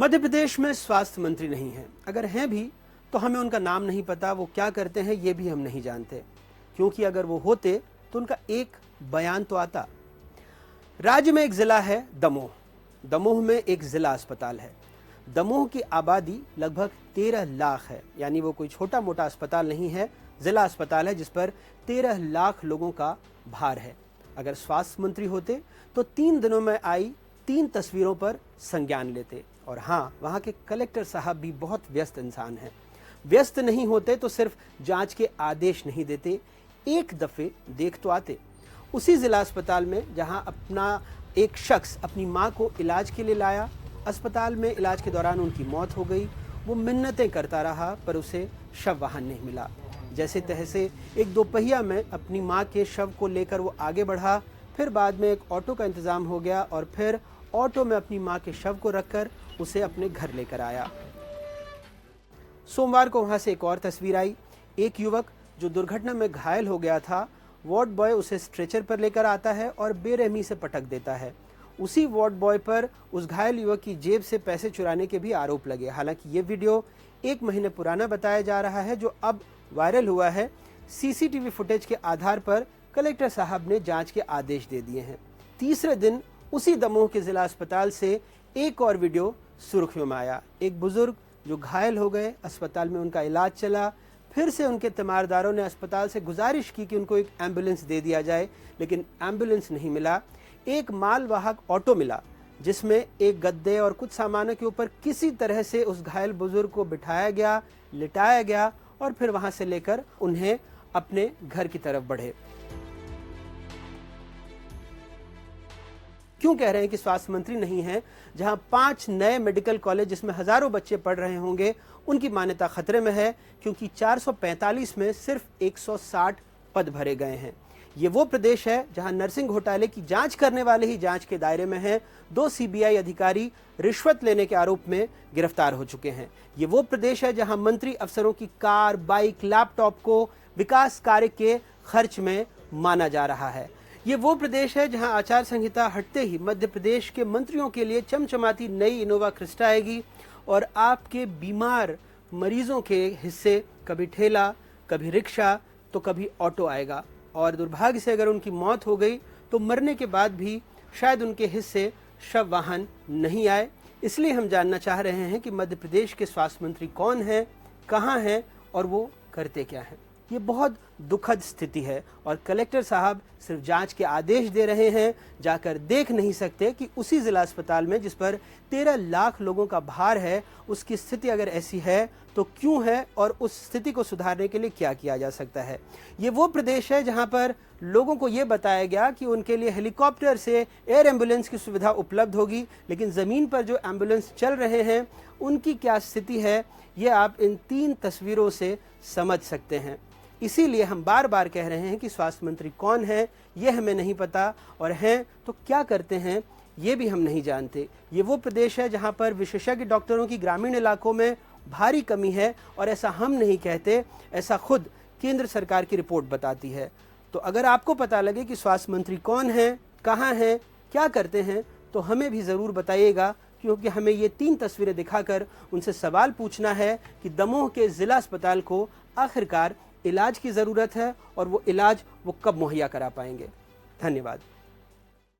मध्य प्रदेश में स्वास्थ्य मंत्री नहीं है। अगर हैं भी तो हमें उनका नाम नहीं पता, वो क्या करते हैं ये भी हम नहीं जानते, क्योंकि अगर वो होते तो उनका एक बयान तो आता। राज्य में एक जिला है दमोह। दमोह में एक जिला अस्पताल है। दमोह की आबादी लगभग 13 लाख है, यानी वो कोई छोटा मोटा अस्पताल नहीं है, जिला अस्पताल है जिस पर 13 लाख लोगों का भार है। अगर स्वास्थ्य मंत्री होते तो 3 दिनों में आई 3 तस्वीरों पर संज्ञान लेते। और हाँ, वहाँ के कलेक्टर साहब भी बहुत व्यस्त इंसान हैं। व्यस्त नहीं होते तो सिर्फ जांच के आदेश नहीं देते, एक दफे देख तो आते। उसी जिला अस्पताल में जहाँ अपना एक शख्स अपनी माँ को इलाज के लिए लाया, अस्पताल में इलाज के दौरान उनकी मौत हो गई। वो मिन्नतें करता रहा पर उसे शव वाहन नहीं मिला। जैसे तैसे एक दोपहिया में अपनी माँ के शव को लेकर वो आगे बढ़ा, फिर बाद में एक ऑटो का इंतजाम हो गया और फिर ऑटो में अपनी माँ के शव को रखकर उसे अपने घर लेकर आया। सोमवार को वहां से एक और तस्वीर आई। एक युवक जो दुर्घटना में घायल हो गया था, वार्ड बॉय उसे स्ट्रेचर पर लेकर आता है और बेरहमी से पटक देता है। उसी वार्ड बॉय पर उस घायल युवक की जेब से पैसे चुराने के भी आरोप लगे। हालांकि ये वीडियो 1 महीने पुराना बताया जा रहा है, जो अब वायरल हुआ है। सीसीटीवी फुटेज के आधार पर कलेक्टर साहब ने जांच के आदेश दे दिए हैं। तीसरे दिन उसी दमोह के जिला अस्पताल से एक और वीडियो सुर्खियों में आया। एक बुजुर्ग जो घायल हो गए, अस्पताल में उनका इलाज चला, फिर से उनके तीमारदारों ने अस्पताल से गुजारिश की कि उनको एक एम्बुलेंस दे दिया जाए, लेकिन एम्बुलेंस नहीं मिला। एक मालवाहक ऑटो मिला जिसमें एक गद्दे और कुछ सामानों के ऊपर किसी तरह से उस घायल बुजुर्ग को बिठाया गया, लिटाया गया और फिर वहां से लेकर उन्हें अपने घर की तरफ बढ़े। क्यों कह रहे हैं कि स्वास्थ्य मंत्री नहीं है? जहां 5 नए मेडिकल कॉलेज जिसमें हजारों बच्चे पढ़ रहे होंगे, उनकी मान्यता खतरे में है, क्योंकि 445 में सिर्फ 160 पद भरे गए हैं। ये वो प्रदेश है जहां नर्सिंग घोटाले की जांच करने वाले ही जांच के दायरे में हैं। 2 सीबीआई अधिकारी रिश्वत लेने के आरोप में गिरफ्तार हो चुके हैं। ये वो प्रदेश है जहां मंत्री अफसरों की कार, बाइक, लैपटॉप को विकास कार्य के खर्च में माना जा रहा है। ये वो प्रदेश है जहां आचार संहिता हटते ही मध्य प्रदेश के मंत्रियों के लिए चमचमाती नई इनोवा क्रिस्टा आएगी और आपके बीमार मरीजों के हिस्से कभी ठेला, कभी रिक्शा तो कभी ऑटो आएगा। और दुर्भाग्य से अगर उनकी मौत हो गई तो मरने के बाद भी शायद उनके हिस्से शव वाहन नहीं आए। इसलिए हम जानना चाह रहे हैं कि मध्य प्रदेश के स्वास्थ्य मंत्री कौन हैं, कहाँ हैं और वो करते क्या हैं। ये बहुत दुखद स्थिति है और कलेक्टर साहब सिर्फ जांच के आदेश दे रहे हैं, जाकर देख नहीं सकते कि उसी जिला अस्पताल में जिस पर 13 लाख लोगों का भार है, उसकी स्थिति अगर ऐसी है तो क्यों है और उस स्थिति को सुधारने के लिए क्या किया जा सकता है। ये वो प्रदेश है जहां पर लोगों को ये बताया गया कि उनके लिए हेलीकॉप्टर से एयर एम्बुलेंस की सुविधा उपलब्ध होगी, लेकिन ज़मीन पर जो एम्बुलेंस चल रहे हैं उनकी क्या स्थिति है, ये आप इन 3 तस्वीरों से समझ सकते हैं। इसीलिए हम बार बार कह रहे हैं कि स्वास्थ्य मंत्री कौन है ये हमें नहीं पता, और हैं तो क्या करते हैं ये भी हम नहीं जानते। ये वो प्रदेश है जहां पर विशेषज्ञ डॉक्टरों की ग्रामीण इलाकों में भारी कमी है, और ऐसा हम नहीं कहते, ऐसा खुद केंद्र सरकार की रिपोर्ट बताती है। तो अगर आपको पता लगे कि स्वास्थ्य मंत्री कौन है, कहाँ हैं, क्या करते हैं, तो हमें भी ज़रूर बताइएगा, क्योंकि हमें ये 3 तस्वीरें दिखाकर उनसे सवाल पूछना है कि दमोह के ज़िला अस्पताल को आखिरकार इलाज की ज़रूरत है और वो इलाज वो कब मुहैया करा पाएंगे। धन्यवाद।